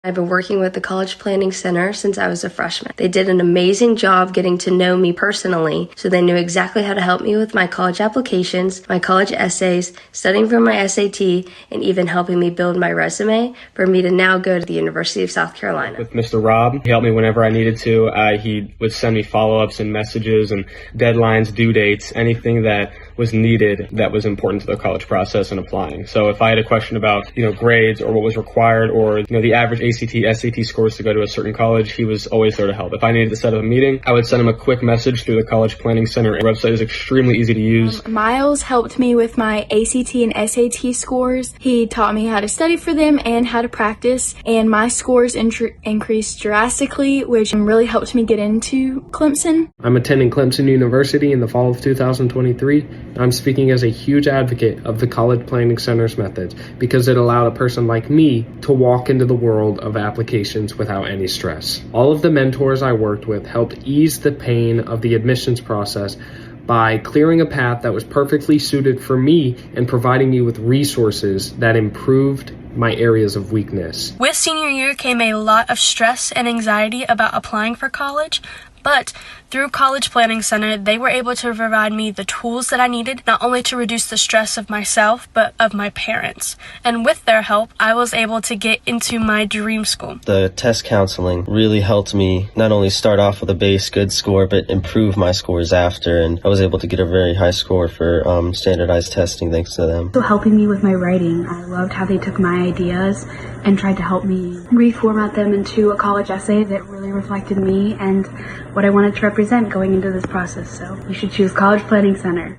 I've been working with the College Planning Center since I was a freshman. They did an amazing job getting to know me personally, so they knew exactly how to help me with my college applications, my college essays, studying for my SAT, and even helping me build my resume for me to now go to the University of South Carolina. With Mr. Rob, he helped me whenever I needed to. He would send me follow-ups and messages and deadlines, due dates, anything that was needed that was important to the college process and applying. So if I had a question about, grades or what was required or, the average ACT, SAT scores to go to a certain college, he was always there to help. If I needed to set up a meeting, I would send him a quick message through the College Planning Center. The website is extremely easy to use. Miles helped me with my ACT and SAT scores. He taught me how to study for them and how to practice, and my scores increased drastically, which really helped me get into Clemson. I'm attending Clemson University in the fall of 2023. I'm speaking as a huge advocate of the College Planning Center's methods because it allowed a person like me to walk into the world of applications without any stress. All of the mentors I worked with helped ease the pain of the admissions process by clearing a path that was perfectly suited for me and providing me with resources that improved my areas of weakness. With senior year came a lot of stress and anxiety about applying for college, but through College Planning Center, they were able to provide me the tools that I needed, not only to reduce the stress of myself, but of my parents. And with their help, I was able to get into my dream school. The test counseling really helped me not only start off with a base good score, but improve my scores after. And I was able to get a very high score for standardized testing thanks to them. So helping me with my writing, I loved how they took my ideas and tried to help me reformat them into a college essay that really reflected me and what I wanted to represent going into this process. So you should choose College Planning Center.